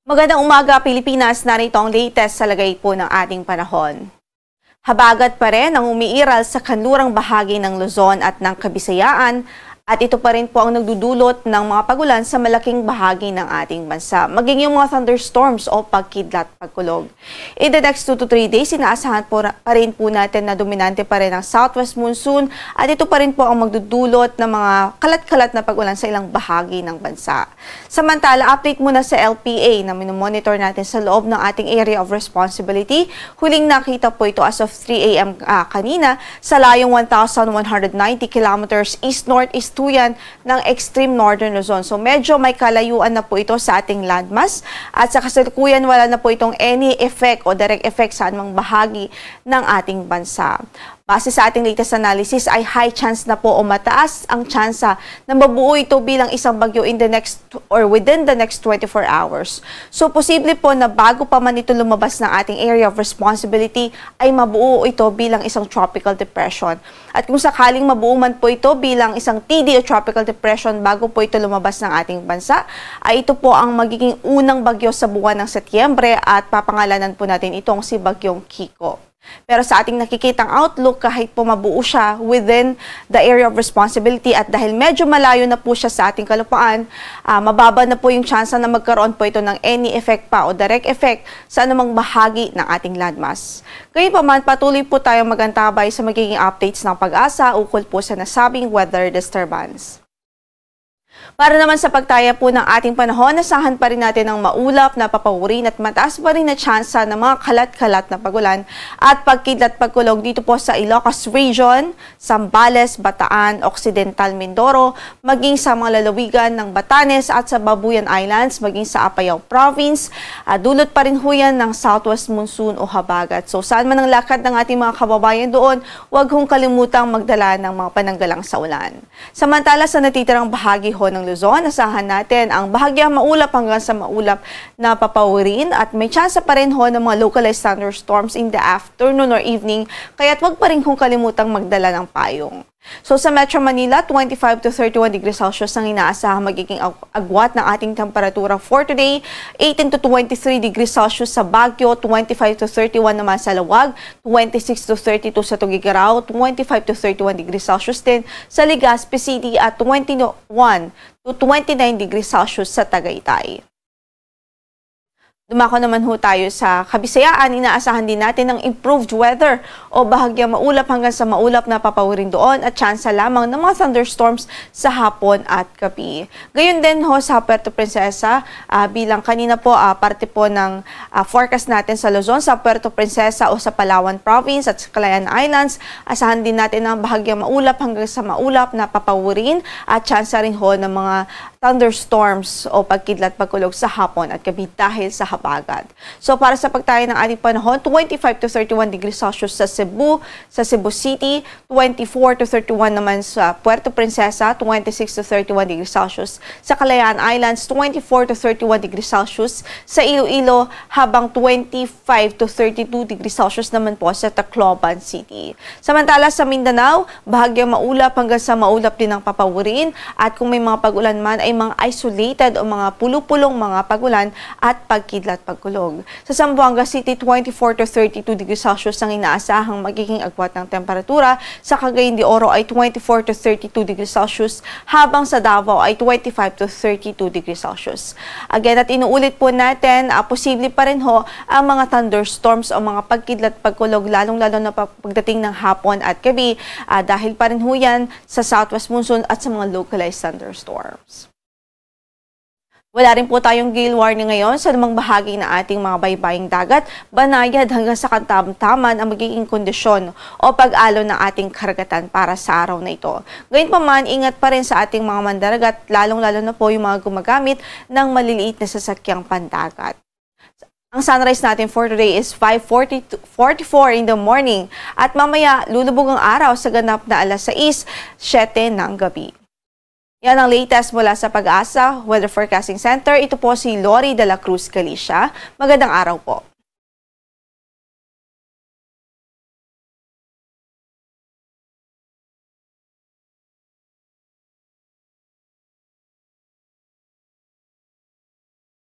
Magandang umaga, Pilipinas. Narito ang latest sa lagay po ng ating panahon. Habagat pa rin ang umiiral sa kanlurang bahagi ng Luzon at ng Kabisayaan at ito pa rin po ang nagdudulot ng mga pagulan sa malaking bahagi ng ating bansa. Maging yung mga thunderstorms o pagkidlat, pagkulog. In the next 2 to 3 days, inaasahan pa rin po natin na dominante pa rin ang southwest monsoon at ito pa rin po ang magdudulot ng mga kalat-kalat na pagulan sa ilang bahagi ng bansa. Samantala, update muna sa LPA na minomonitor natin sa loob ng ating area of responsibility. Huling nakita po ito as of 3 a.m. Kanina sa layong 1,190 kilometers east-northeast tuyan ng extreme northern Luzon. So medyo may kalayuan na po ito sa ating landmass at sa kasalukuyan wala na po itong any effect o direct effect sa anumang bahagi ng ating bansa. Base sa ating latest analysis ay high chance na po o mataas ang tsansa na mabuo ito bilang isang bagyo in the next or within the next 24 hours. So posible po na bago pa man ito lumabas ng ating area of responsibility ay mabuo ito bilang isang tropical depression. At kung sakaling mabuo man po ito bilang isang TD o tropical depression bago po ito lumabas ng ating bansa, ay ito po ang magiging unang bagyo sa buwan ng Setyembre at papangalanan po natin itong si Bagyong Kiko. Pero sa ating nakikitang outlook, kahit po mabuo siya within the area of responsibility at dahil medyo malayo na po siya sa ating kalupaan, mababa na po yung tsansa na magkaroon po ito ng any effect pa o direct effect sa anumang bahagi ng ating landmass. Gayunpaman, patuloy po tayong magantabay sa magiging updates ng Pag-asa ukol po sa nasabing weather disturbance. Para naman sa pagtaya po ng ating panahon, asahan pa rin natin ang maulap na papawirin at mataas pa rin na tsansa ng mga kalat-kalat na pagulan at pagkidlat pagkulog dito po sa Ilocos Region, Zambales, Bataan, Occidental Mindoro, maging sa mga lalawigan ng Batanes at sa Babuyan Islands, maging sa Apayao Province. Dulot pa rin ho yan ng southwest monsoon o habagat. So saan man ang lakad ng ating mga kababayan doon, huwag hong kalimutang magdala ng mga pananggalang sa ulan. Samantala sa natitirang bahagi ho ng Luzon, asahan natin ang bahagyang maulap hanggang sa maulap na papawirin at may tsansa pa rin ho ng mga localized thunderstorms in the afternoon or evening, kaya't wag pa rin kung kalimutang magdala ng payong. So sa Metro Manila, 25 to 31 degrees Celsius ang inaasahang magiging agwat ng ating temperatura for today. 18 to 23 degrees Celsius sa Baguio, 25 to 31 naman sa Lawag, 26 to 32 sa Tuguegarao, 25 to 31 degrees Celsius din sa Legazpi City at 21 to 29 degrees Celsius sa Tagaytay. Dumako naman ho tayo sa Kabisayaan. Inaasahan din natin ng improved weather o bahagyang maulap hanggang sa maulap na papawirin doon at tsansa lamang ng mga thunderstorms sa hapon at gabi. Gayon din ho sa Puerto Princesa, bilang kanina po parte po ng forecast natin sa Luzon, sa Puerto Princesa o sa Palawan Province at sa Calayan Islands. Asahan din natin ng bahagyang maulap hanggang sa maulap na papawirin at tsansa rin ho ng mga thunderstorms o pagkidlat pagkulog sa hapon at gabi dahil sa habagat. So para sa pagtaya ng ating panahon, 25 to 31 degrees Celsius sa Cebu City, 24 to 31 naman sa Puerto Princesa, 26 to 31 degrees Celsius sa Calayan Islands, 24 to 31 degrees Celsius sa Iloilo, habang 25 to 32 degrees Celsius naman po sa Tacloban City. Samantala sa Mindanao, bahagyang maulap hanggang sa maulap din ang papawirin at kung may mga pag-ulan man ay mga isolated o mga pulupulong mga pagulan at pagkidlat pagkulog. Sa Zamboanga City, 24 to 32 degrees Celsius ang inaasahang magiging agwat ng temperatura. Sa Cagayan de Oro ay 24 to 32 degrees Celsius, habang sa Davao ay 25 to 32 degrees Celsius. Again, at inuulit po natin, posible pa rin ho ang mga thunderstorms o mga pagkidlat pagkulog, lalong-lalo na pagdating ng hapon at gabi, dahil pa rin ho yan sa southwest monsoon at sa mga localized thunderstorms. Wala rin po tayong gale warning ngayon sa namang bahagi ng ating mga baybaying dagat, banayad hanggang sa katamtaman ang magiging kondisyon o pag-alo ng ating karagatan para sa araw na ito. Gayunpaman, ingat pa rin sa ating mga mandaragat, lalong-lalo na po yung mga gumagamit ng maliliit na sasakyang pandagat. Ang sunrise natin for today is 5:44 in the morning at mamaya lulubog ang araw sa ganap na alas 6:07 ng gabi. Yan ang latest mula sa Pag-asa Weather Forecasting Center. Ito po si Lori de la Cruz Galicia. Magandang araw po.